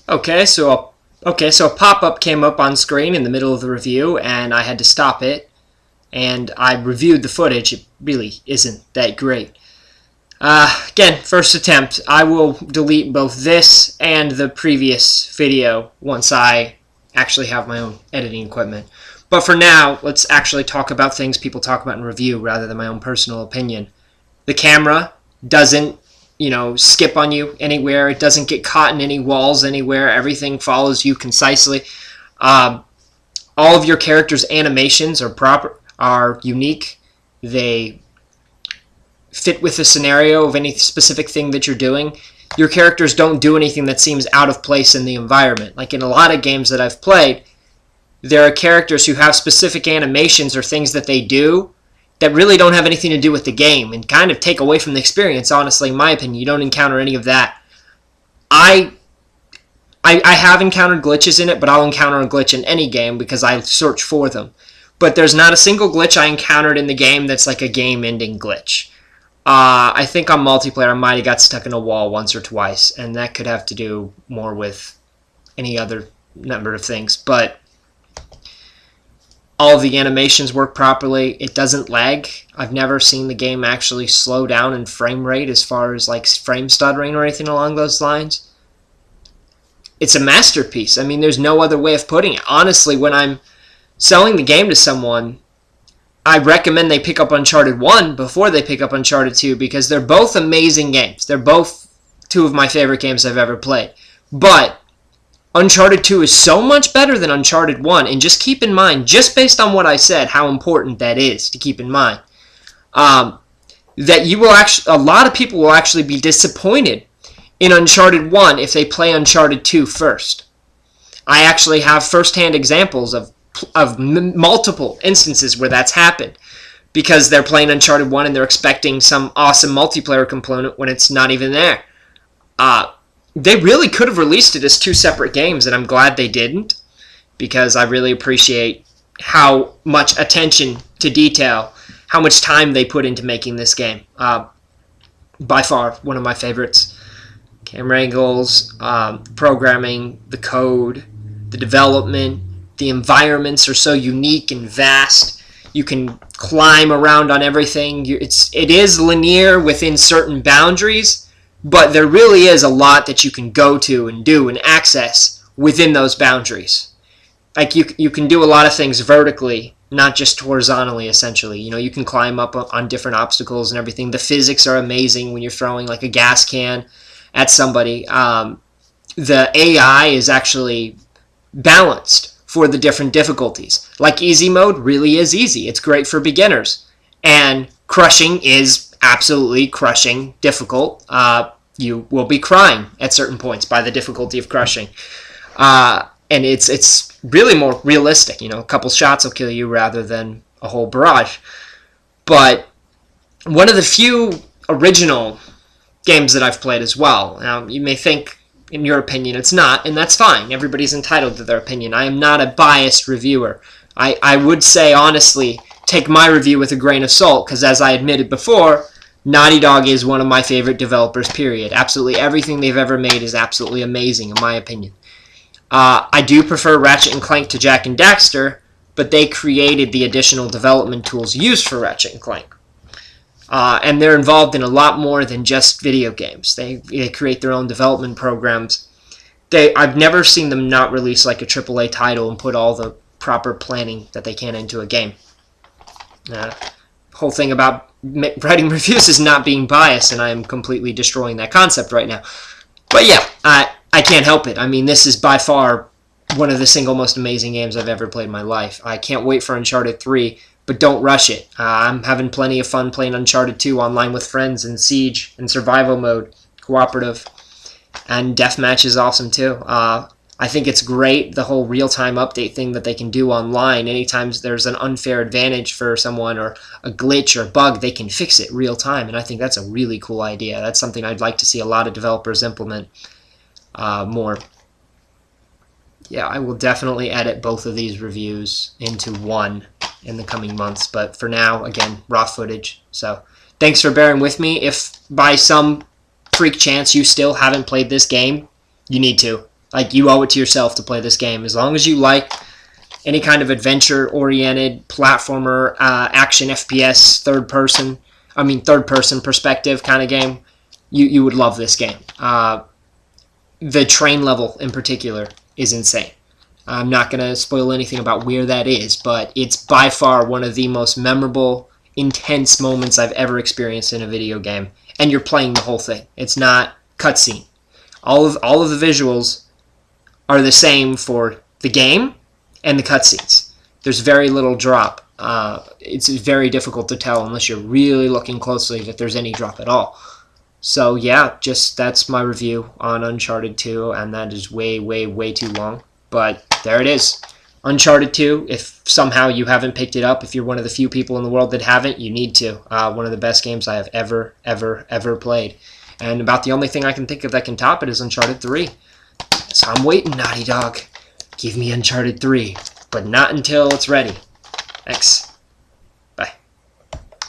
So a pop-up came up on screen in the middle of the review, and I had to stop it, and I reviewed the footage. It really isn't that great. Again, first attempt. I will delete both this and the previous video once I actually have my own editing equipment. But for now, let's actually talk about things people talk about in review rather than my own personal opinion. The camera doesn't, skip on you anywhere. It doesn't get caught in any walls anywhere. Everything follows you concisely. All of your characters' animations are unique. They fit with the scenario of any specific thing that you're doing. Your characters don't do anything that seems out of place in the environment. Like in a lot of games that I've played, there are characters who have specific animations or things that they do that really don't have anything to do with the game and kind of take away from the experience, honestly, in my opinion. You don't encounter any of that. I have encountered glitches in it, but I'll encounter a glitch in any game because I search for them. But there's not a single glitch I encountered in the game that's like a game-ending glitch. I think on multiplayer I might have got stuck in a wall once or twice, and that could have to do more with any other number of things. But all of the animations work properly. It doesn't lag. I've never seen the game actually slow down in frame rate as far as like frame stuttering or anything along those lines. It's a masterpiece. I mean, there's no other way of putting it. Honestly, when I'm selling the game to someone, I recommend they pick up Uncharted 1 before they pick up Uncharted 2 because they're both amazing games. They're both two of my favorite games I've ever played. But Uncharted 2 is so much better than Uncharted 1, and just keep in mind, just based on what I said, how important that is to keep in mind, that a lot of people will actually be disappointed in Uncharted 1 if they play Uncharted 2 first. I actually have first-hand examples of multiple instances where that's happened because they're playing Uncharted 1 and they're expecting some awesome multiplayer component when it's not even there. They really could have released it as two separate games, and I'm glad they didn't because I really appreciate how much attention to detail, how much time they put into making this game. By far, one of my favorites. Camera angles, programming, the code, the development, the environments are so unique and vast. You can climb around on everything. It is linear within certain boundaries, but there really is a lot that you can go to and do and access within those boundaries. Like you can do a lot of things vertically, not just horizontally, essentially. You can climb up on different obstacles and everything. The physics are amazing when you're throwing like a gas can at somebody. The AI is actually balanced for the different difficulties. Like easy mode really is easy. It's great for beginners. And crushing is absolutely crushing difficult. You will be crying at certain points by the difficulty of crushing. And it's really more realistic. A couple shots will kill you rather than a whole barrage. But one of the few original games that I've played as well. Now, you may think, in your opinion, it's not, and that's fine. Everybody's entitled to their opinion. I am not a biased reviewer. I would say, honestly, take my review with a grain of salt, because as I admitted before, Naughty Dog is one of my favorite developers, period. Absolutely everything they've ever made is absolutely amazing, in my opinion. I do prefer Ratchet & Clank to Jak and Daxter, but they created the additional development tools used for Ratchet & Clank. And they're involved in a lot more than just video games. They create their own development programs. I've never seen them not release like a AAA title and put all the proper planning that they can into a game. Whole thing about writing reviews is not being biased, and I am completely destroying that concept right now. But yeah, I can't help it. I mean, this is by far one of the single most amazing games I've ever played in my life. I can't wait for Uncharted 3, but don't rush it. I'm having plenty of fun playing Uncharted 2 online with friends in Siege and survival mode, cooperative, and deathmatch is awesome too. I think it's great, the whole real-time update thing that they can do online. Anytime there's an unfair advantage for someone or a glitch or bug, they can fix it real-time, and I think that's a really cool idea. That's something I'd like to see a lot of developers implement more. Yeah, I will definitely edit both of these reviews into one in the coming months, but for now, again, raw footage. So thanks for bearing with me. If by some freak chance you still haven't played this game, you need to. Like, you owe it to yourself to play this game. As long as you like any kind of adventure-oriented platformer, action FPS, third-person perspective kind of game, you would love this game. The train level in particular is insane. I'm not going to spoil anything about where that is, but it's by far one of the most memorable, intense moments I've ever experienced in a video game. And you're playing the whole thing. It's not cutscene. All of the visuals are the same for the game and the cutscenes. There's very little drop. It's very difficult to tell unless you're really looking closely that there's any drop at all. So yeah, that's my review on Uncharted 2, and that is way, way, way too long. But there it is. Uncharted 2, if somehow you haven't picked it up, if you're one of the few people in the world that haven't, you need to. One of the best games I have ever, ever, ever played. And about the only thing I can think of that can top it is Uncharted 3. So I'm waiting, Naughty Dog. Give me Uncharted 3, but not until it's ready. Thanks.